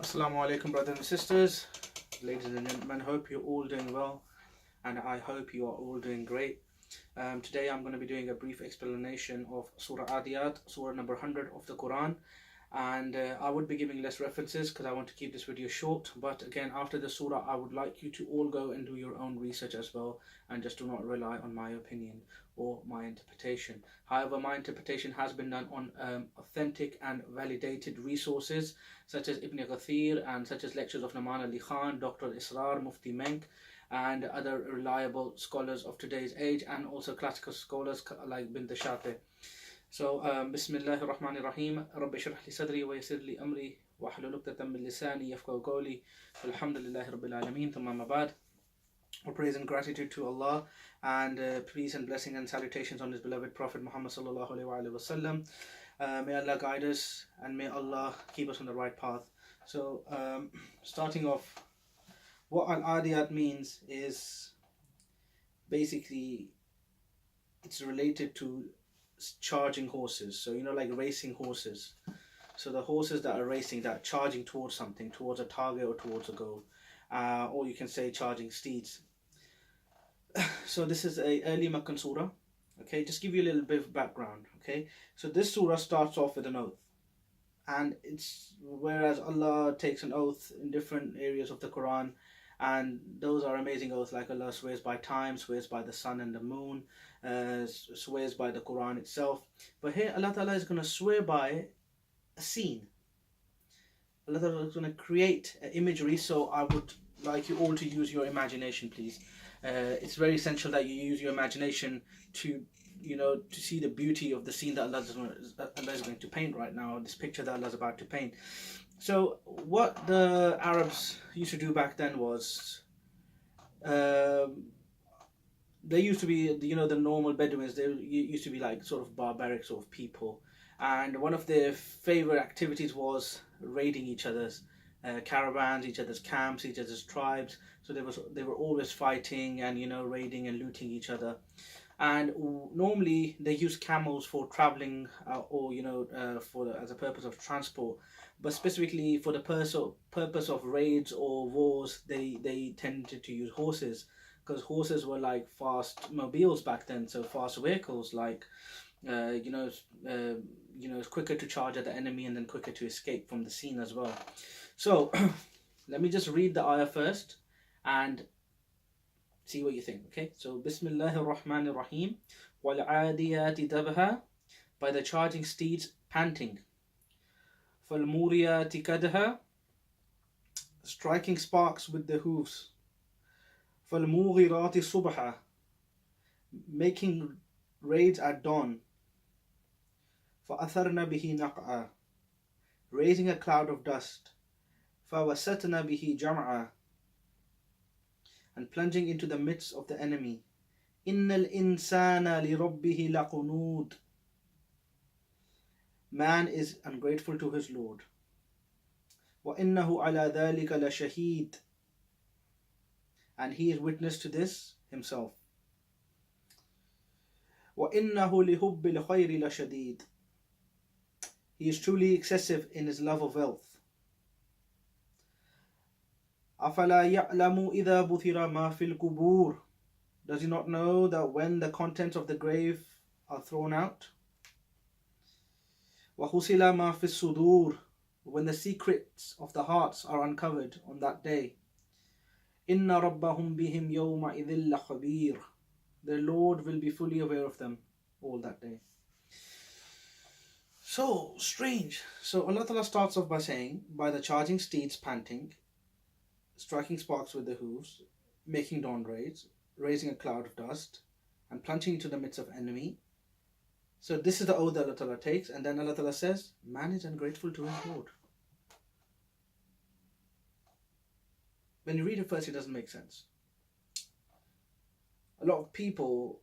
Assalamu alaikum, brothers and sisters, ladies and gentlemen. Hope you're all doing well, and I hope you are all doing great. Today I'm going to be doing a brief explanation of Surah Aadiyat, Surah number 100 of the Quran, and I would be giving less references because I want to keep this video short. But again, after the surah, I would like you to all go and do your own research as well, and just do not rely on my opinion or my interpretation. However, my interpretation has been done on authentic and validated resources such as Ibn Kathir and such as lectures of Naman Ali Khan, Dr. Israr, Mufti Menk, and other reliable scholars of today's age, and also classical scholars like Bint Shate. So, Bismillahir Rahmanir Rahim. Rabbi shrah li sadri wa yassir li amri wa hlul 'uqdatam min lisani yafqahu qawli. Alhamdulillahi Rabbil Alameen. Thumma ma ba'd. All praise and gratitude to Allah, and peace and blessing and salutations on His beloved Prophet Muhammad sallallahu alaihi wasallam. May Allah guide us and may Allah keep us on the right path. So, starting off, what Al-Adiyat means is basically it's related to charging horses. So, like racing horses. So the horses that are racing, that are charging towards something, towards a target or towards a goal. Or you can say charging steeds. So this is a early Meccan surah. Okay, just give you a little bit of background. Okay, so this surah starts off with an oath, and it's whereas Allah takes an oath in different areas of the Quran, and those are amazing oaths, like Allah swears by time, swears by the sun and the moon, swears by the Quran itself. But here Allah Ta'ala is going to swear by a scene. Allah Ta'ala is going to create an imagery, so I would like you all to use your imagination, please. It's very essential that you use your imagination to see the beauty of the scene that Allah is going to paint right now, this picture that Allah is about to paint. So what the Arabs used to do back then was, they used to be, the normal Bedouins, they used to be like sort of barbaric sort of people. And one of their favorite activities was raiding each other's caravans, each other's camps, each other's tribes. So they were always fighting and raiding and looting each other. And normally they use camels for traveling, or as a purpose of transport. But specifically for the purpose of raids or wars, they tended to use horses, because horses were like fast mobiles back then. So fast vehicles, like it's quicker to charge at the enemy and then quicker to escape from the scene as well. So let me just read the ayah first and see what you think. Okay, so Bismillahir Rahmanir Rahim. Wal Aadiyati dabha, by the charging steeds panting. Fal Muriyati kadha, striking sparks with the hooves. Fal Mughirati subha, making raids at dawn. فَأَثَرْنَ بِهِ نَقْعًا, raising a cloud of dust. فَوَسَطْنَ بِهِ جَمْعًا, and plunging into the midst of the enemy. إِنَّ الْإِنسَانَ لِرَبِّهِ لَقُنُودٌ, man is ungrateful to his Lord. وَإِنَّهُ عَلَى ذَلِكَ لَشَهِيدٌ, and he is witness to this himself. وَإِنَّهُ لِحُبِّ الْخَيْرِ لَشَدِيدٌ, he is truly excessive in his love of wealth. أَفَلَا يَعْلَمُ إِذَا بُثِرَ مَا فِي الْقُبُورِ, does he not know that when the contents of the grave are thrown out? وَحُصِلَ مَا فِي الصُّدُورِ, when the secrets of the hearts are uncovered on that day. إِنَّ رَبَّهُمْ بِهِمْ يَوْمَئِذٍ لَخَبِيرٌ, their Lord will be fully aware of them all that day. So strange. So Allah Ta'ala starts off by saying, by the charging steeds panting, striking sparks with the hooves, making dawn raids, raising a cloud of dust, and plunging into the midst of enemy. So this is the oath that Allah Ta'ala takes, and then Allah Ta'ala says, man is ungrateful to his Lord. When you read it first, it doesn't make sense. A lot of people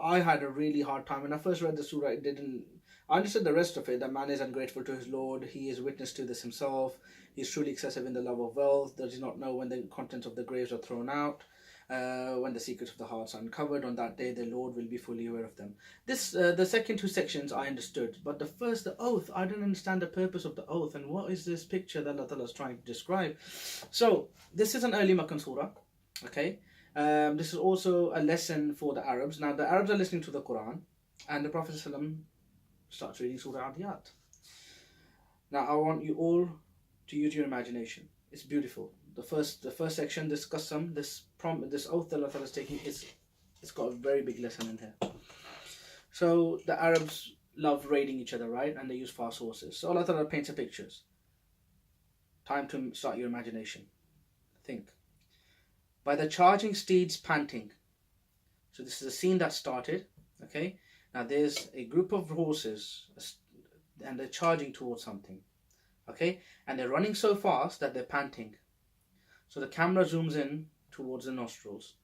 I had a really hard time when I first read the surah. I understood the rest of it, that man is ungrateful to his Lord, he is witness to this himself, he is truly excessive in the love of wealth, does he not know when the contents of the graves are thrown out, when the secrets of the hearts are uncovered, on that day the Lord will be fully aware of them. This the second two sections I understood, but the first, the oath, I don't understand the purpose of the oath and what is this picture that Allah Ta'ala is trying to describe. So this is an early Meccan surah, okay. This is also a lesson for the Arabs. Now the Arabs are listening to the Quran, and the Prophet ﷺ starts reading Surah Aadiyat. Now I want you all to use your imagination. It's beautiful. The first section, this qasam, this oath that Allah Ta'ala is taking, it's got a very big lesson in here. So the Arabs love raiding each other, right? And they use fast horses. So Allah Ta'ala paints a pictures. Time to start your imagination. Think. By the charging steeds panting. So this is a scene that started, okay? Now there's a group of horses and they're charging towards something, okay? And they're running so fast that they're panting. So the camera zooms in towards the nostrils.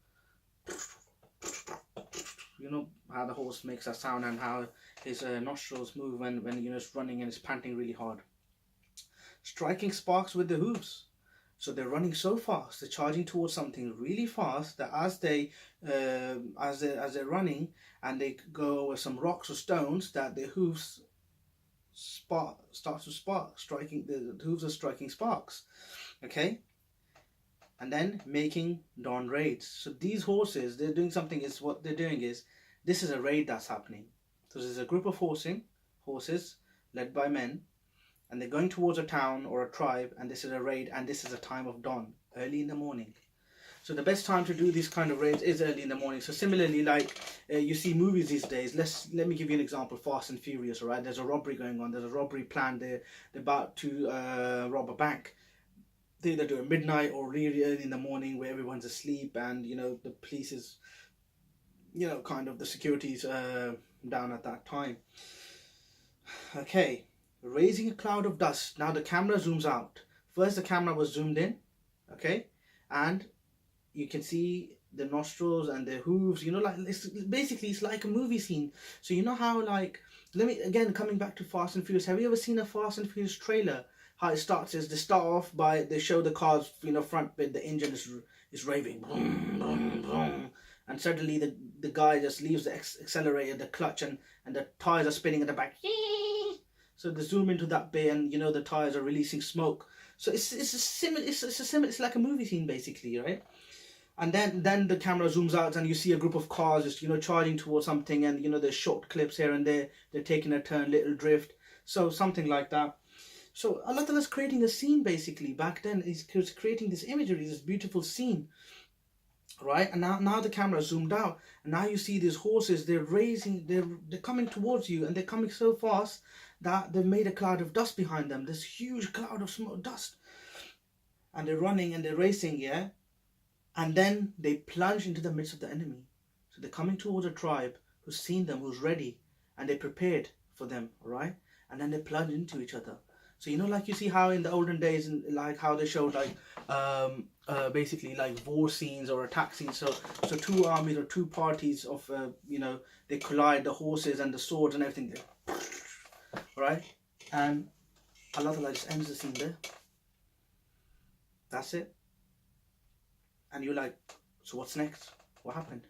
You know how the horse makes that sound and how his nostrils move when it's running and it's panting really hard. Striking sparks with the hooves. So they're running so fast, they're charging towards something really fast that as they're running and they go over some rocks or stones, that their hooves starts to spark, striking the hooves are striking sparks, okay, and then making dawn raids. So these horses, they're doing something. Is what they're doing is this is a raid that's happening. So there's a group of horses led by men. And they're going towards a town or a tribe, and this is a raid, and this is a time of dawn, early in the morning. So the best time to do these kind of raids is early in the morning. So similarly, like you see movies these days. Let me give you an example. Fast and Furious, right? There's a robbery going on. There's a robbery planned. They're about to rob a bank. They either do it midnight or really early in the morning, where everyone's asleep, and the police is, kind of the security's down at that time. Okay. Raising a cloud of dust. Now the camera zooms out. First the camera was zoomed in, okay, and you can see the nostrils and the hooves. It's like a movie scene. So you know how, like, coming back to Fast and Furious. Have you ever seen a Fast and Furious trailer? How it starts is they start off by, they show the car's front bit, the engine is raving, boom, boom, boom, and suddenly the guy just leaves the accelerator, the clutch, and the tires are spinning at the back. So they zoom into that bit, and the tires are releasing smoke. So it's like a movie scene basically, right? And then the camera zooms out, and you see a group of cars just charging towards something, and there's short clips here and there. They're taking a turn, little drift, so something like that. So Allah Ta'ala is creating a scene basically. Back then, He's creating this imagery, this beautiful scene, right? And now the camera zoomed out, and now you see these horses. They're coming towards you, and they're coming so fast that they've made a cloud of dust behind them. This huge cloud of smoke, dust, and they're running and they're racing, yeah. And then they plunge into the midst of the enemy. So they're coming towards a tribe who's seen them, who's ready, and they prepared for them, right? And then they plunge into each other. So like you see how in the olden days, and like how they showed basically like war scenes or attack scenes. So two armies or two parties of they collide, the horses and the swords and everything, right? And Allah Ta'ala just ends the scene there. That's it. And you're like, so what's next? What happened?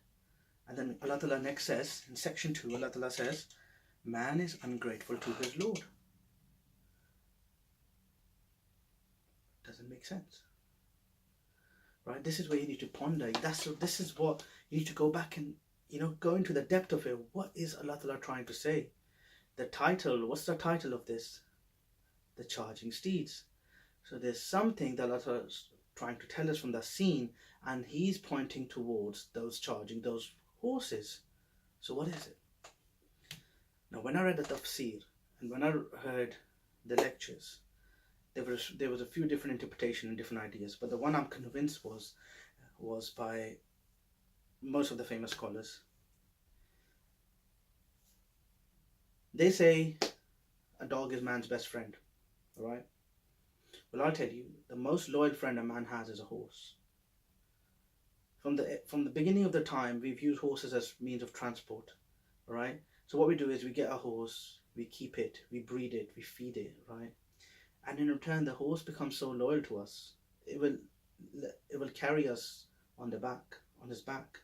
And then Allah Ta'ala next says, in section 2, Allah Ta'ala says, man is ungrateful to his Lord. Doesn't make sense, right? This is where you need to ponder. This is what you need to go back and go into the depth of it. What is Allah Ta'ala trying to say? The title, what's the title of this? The charging steeds. So there's something that Allah Ta'ala is trying to tell us from that scene, and He's pointing towards those horses. So what is it? Now when I read the tafsir and when I heard the lectures, there was a few different interpretations and different ideas, but the one I'm convinced was by most of the famous scholars. They say a dog is man's best friend, all right? Well, I'll tell you, the most loyal friend a man has is a horse. From the beginning of the time, we've used horses as means of transport, all right? So what we do is we get a horse, we keep it, we breed it, we feed it, right? And in return, the horse becomes so loyal to us, it will carry us on the back, on his back.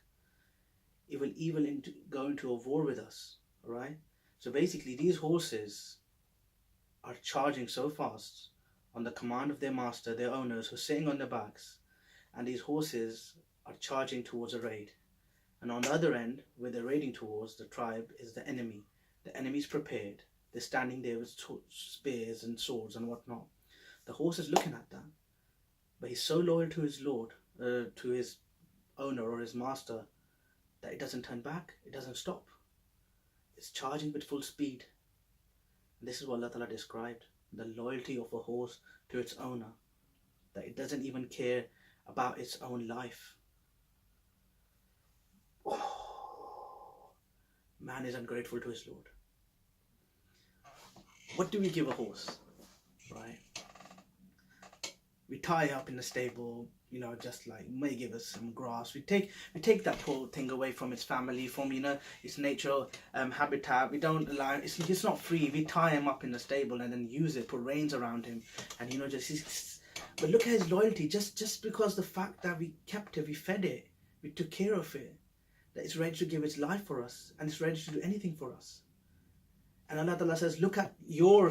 It will even go into a war with us. Alright? So basically these horses are charging so fast on the command of their master, their owners, who are sitting on their backs, and these horses are charging towards a raid. And on the other end, where they're raiding towards, the tribe, is the enemy. The enemy's prepared. They're standing there with spears and swords and whatnot. The horse is looking at that, but he's so loyal to his lord, to his owner or his master, that it doesn't turn back, it doesn't stop. It's charging with full speed. And this is what Allah Ta'ala described, the loyalty of a horse to its owner, that it doesn't even care about its own life. Oh, man is ungrateful to his Lord. What do we give a horse? Right? We tie up in the stable, you know, just like may give us some grass. We take that poor thing away from its family, from, you know, its natural habitat. We don't allow it's not free. We tie him up in the stable and then use it, put reins around him, and, you know, but look at his loyalty. Just because the fact that we kept it, we fed it, we took care of it, that it's ready to give its life for us, and it's ready to do anything for us. And Allah Ta'ala says, look at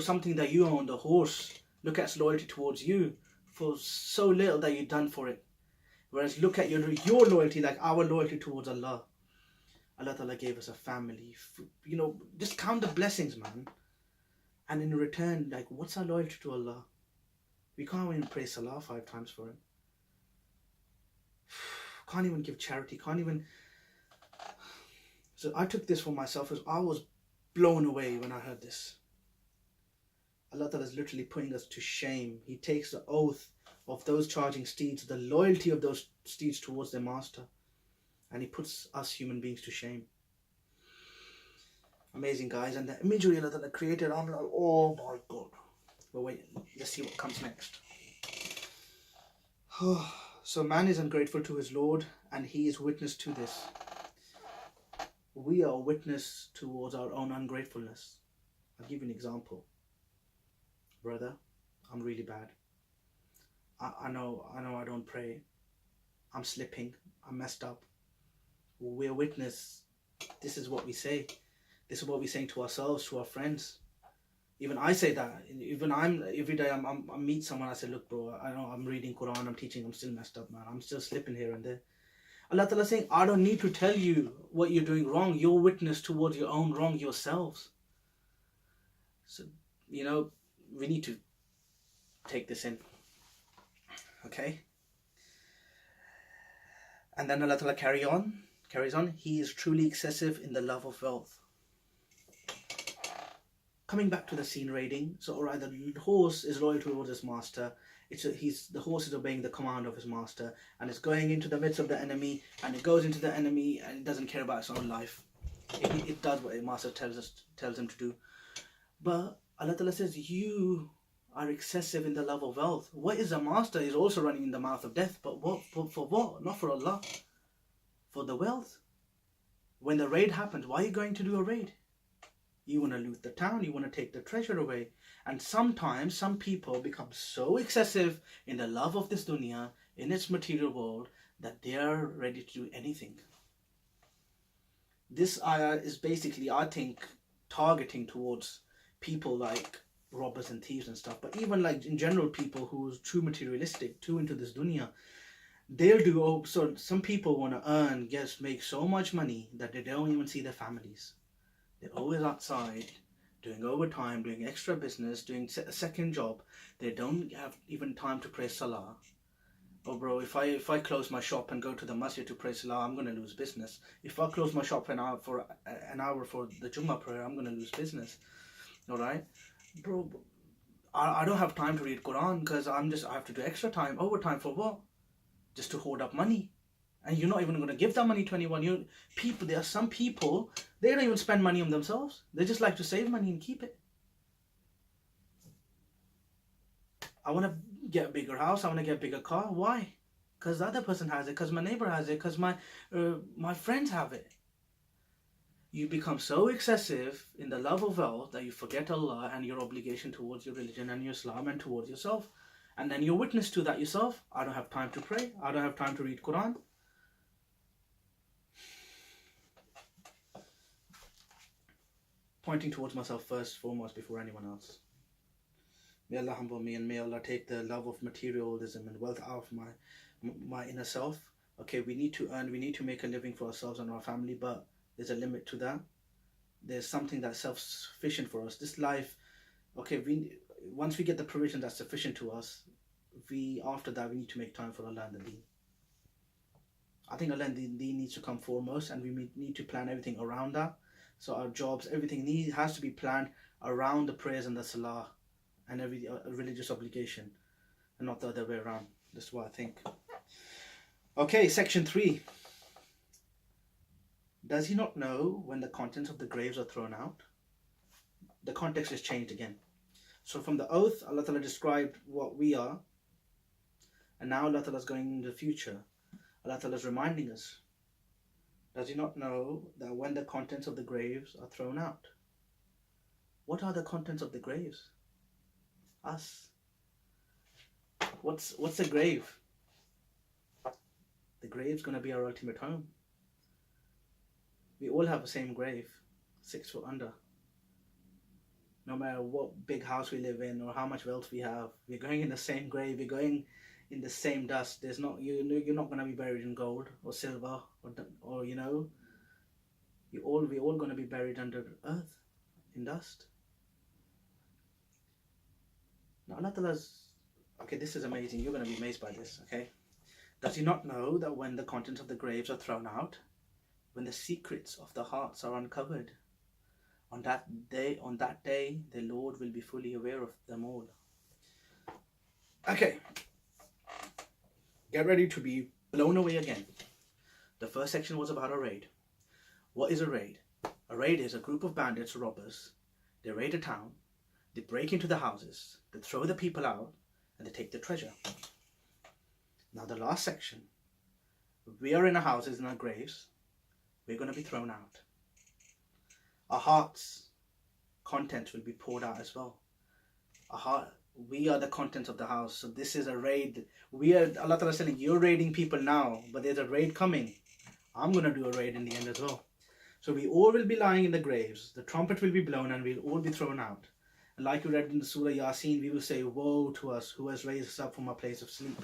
something that you own, the horse. Look at its loyalty towards you for so little that you've done for it. Whereas look at your loyalty, like our loyalty towards Allah. Allah Ta'ala gave us a family. You know, just count the blessings, man. And in return, like, what's our loyalty to Allah? We can't even pray Salah 5 times for Him. Can't even give charity. Can't even... So I took this for myself as I was blown away when I heard this. Allah Ta'ala is literally putting us to shame. He takes the oath of those charging steeds, the loyalty of those steeds towards their master, and He puts us human beings to shame. Amazing, guys. And the imagery Allah Ta'ala created, I'm like, oh my God. But wait, let's see what comes next. So man is ungrateful to his Lord, and he is witness to this. We are a witness towards our own ungratefulness. I'll give you an example. Brother, I'm really bad. I know I don't pray. I'm slipping. I'm messed up. We're witness. This is what we say. This is what we're saying to ourselves, to our friends. Even I say that. Even every day I meet someone, I say, look bro, I know I'm reading Quran, I'm teaching, I'm still messed up, man. I'm still slipping here and there. Allah Ta'ala saying, I don't need to tell you what you're doing wrong. You're witness towards your own wrong yourselves. So, you know, we need to take this in. Okay? And then Allah Ta'ala carries on. He is truly excessive in the love of wealth. Coming back to the scene raiding. So, alright, the horse is loyal towards his master. The horse is obeying the command of his master, and it's going into the midst of the enemy, and it goes into the enemy, and it doesn't care about its own life. It does what the master tells him to do. But Allah Ta'ala says, you are excessive in the love of wealth. What is a master is also running in the mouth of death, but what for what? Not for Allah. For the wealth. When the raid happens, why are you going to do a raid? You want to loot the town, you want to take the treasure away. And sometimes some people become so excessive in the love of this dunya, in its material world, that they are ready to do anything. This ayah is basically, I think, targeting towards people like robbers and thieves and stuff. But even like in general, people who are too materialistic, too into this dunya, they'll do, so some people want to make so much money that they don't even see their families. They're always outside, doing overtime, doing extra business, doing a second job. They don't have even time to pray Salah. Oh bro, if I close my shop and go to the masjid to pray Salah, I'm going to lose business. If I close my shop an hour for the Jummah prayer, I'm going to lose business. Alright? Bro, I don't have time to read Quran because I have to do extra time, overtime for what? Just to hoard up money. And you're not even going to give that money to anyone. There are some people, they don't even spend money on themselves. They just like to save money and keep it. I want to get a bigger house. I want to get a bigger car. Why? Because the other person has it. Because my neighbor has it. Because my friends have it. You become so excessive in the love of wealth that you forget Allah and your obligation towards your religion and your Islam and towards yourself. And then you're witness to that yourself. I don't have time to pray. I don't have time to read Quran. pointing towards myself first, foremost, before anyone else. May Allah humble me, and may Allah take the love of materialism and wealth out of my inner self. Okay, we need to earn, we need to make a living for ourselves and our family, but there's a limit to that. There's something that's self-sufficient for us. This life, okay, once we get the provision that's sufficient to us, after that we need to make time for Allah and the Deen. I think Allah and the Deen needs to come foremost, and we need to plan everything around that. So our jobs, everything has to be planned around the prayers and the salah and every religious obligation, and not the other way around. That's what I think. Okay, section 3. Does he not know when the contents of the graves are thrown out? The context is changed again. So from the oath, Allah Ta'ala described what we are, and now Allah Ta'ala is going into the future. Allah Ta'ala is reminding us. Does he not know that when the contents of the graves are thrown out? What are the contents of the graves? Us. What's the grave? The grave's going to be our ultimate home. We all have the same grave, 6 foot under. No matter what big house we live in or how much wealth we have, we're going in the same grave. We're going in the same dust. You're not going to be buried in gold or silver or you know. We're all going to be buried under earth, in dust. Now Allah Ta'ala's, okay, this is amazing. You're going to be amazed by this, okay? Does he not know that when the contents of the graves are thrown out, when the secrets of the hearts are uncovered, on that day, the Lord will be fully aware of them all. Okay, get ready to be blown away again. The first section was about a raid. What is a raid? A raid is a group of bandits or robbers. They raid a town, they break into the houses, they throw the people out, and they take the treasure. Now the last section, we are in our houses, in our graves, we're going to be thrown out. Our hearts' contents will be poured out as well. We are the contents of the house. So this is a raid. Allah Ta'ala is telling, you're raiding people now, but there's a raid coming. I'm going to do a raid in the end as well. So we all will be lying in the graves. The trumpet will be blown and we'll all be thrown out. And like we read in the Surah Yasin, we will say, woe to us who has raised us up from our place of sleep.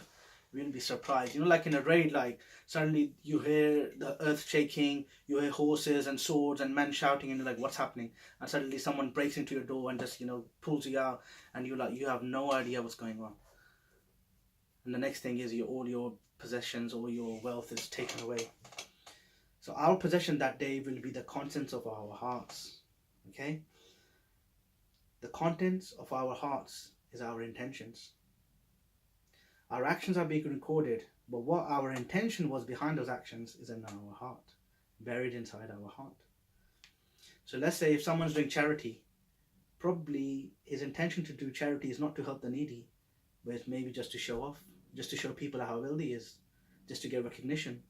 We'll be surprised. You know, like in a raid, like suddenly you hear the earth shaking, you hear horses and swords and men shouting, and you're like, what's happening? And suddenly someone breaks into your door and just, pulls you out, and you have no idea what's going on. And the next thing is all your possessions, all your wealth is taken away. So our possession that day will be the contents of our hearts. Okay? The contents of our hearts is our intentions. Our actions are being recorded, but what our intention was behind those actions is in our heart, buried inside our heart. So let's say if someone's doing charity, probably his intention to do charity is not to help the needy, but it's maybe just to show off, just to show people how wealthy he is, just to get recognition.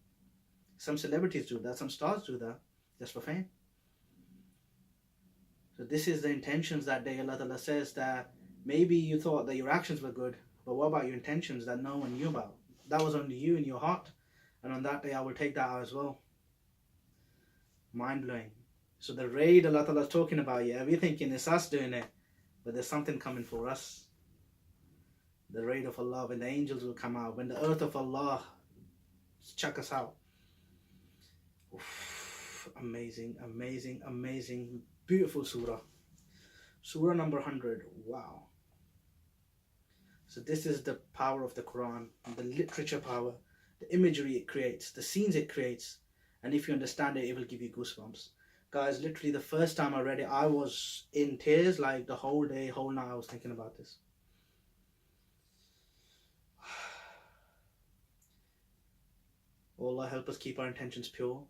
Some celebrities do that, some stars do that, just for fame. So this is the intentions that day. Allah Ta'ala says that maybe you thought that your actions were good, but what about your intentions that no one knew about? That was only you in your heart. And on that day, I will take that out as well. Mind-blowing. So the raid Allah Ta'ala is talking about, yeah, we're thinking it's us doing it. But there's something coming for us. The raid of Allah, when the angels will come out, when the earth of Allah chuck us out. Oof, amazing, amazing, amazing. Beautiful surah. Surah number 100. Wow. So this is the power of the Quran, the literature power, the imagery it creates, the scenes it creates. And if you understand it, it will give you goosebumps. Guys, literally the first time I read it, I was in tears, like the whole day, whole night I was thinking about this. Oh Allah, help us keep our intentions pure.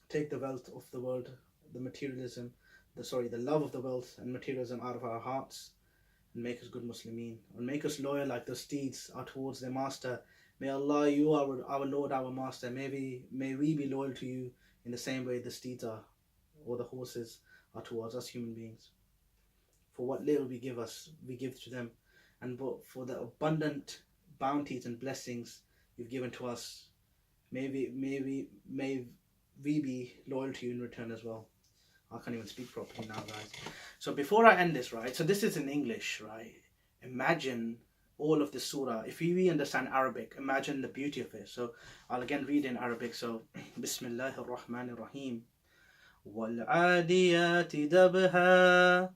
Take the wealth of the world, the materialism, the love of the wealth and materialism out of our hearts. And make us good Muslimin, and make us loyal like the steeds are towards their master. May Allah, you are our Lord, our master. May we be loyal to you in the same way the steeds are, or the horses are towards us human beings. For what little we give to them, and for the abundant bounties and blessings you've given to us, may we be loyal to you in return as well. I can't even speak properly now, guys. So before I end this, right, so this is in English, right? Imagine all of the surah. If we understand Arabic, imagine the beauty of it. So I'll again read in Arabic. So Bismillahir Rahmanir Rahim. وَالْعَادِيَاتِ دَبْحًا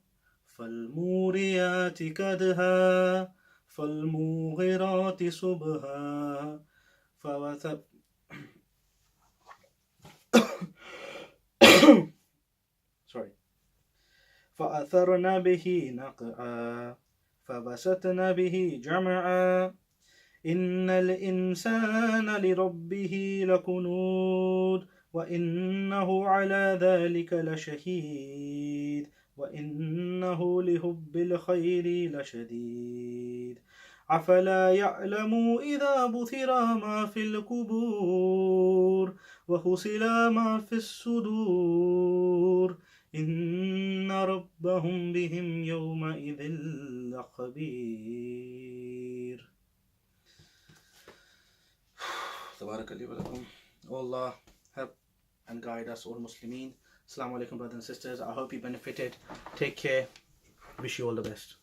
فَالْمُورِيَاتِ كَدْحًا فَالْمُغِيرَاتِ صُبْحًا فأثرن به نقعا فبسطن به جمعا إن الإنسان لربه لكنود وإنه على ذلك لشهيد وإنه لحب الخير لشديد أفلا يعلم إذا بثر ما في القبور وحصل ما في الصدور إن ربهم بهم يومئذ لخبير. تبارك لي ولكم. Allah help and guide us all Muslimin. Assalamu alaikum brothers and sisters. I hope you benefited. Take care. Wish you all the best.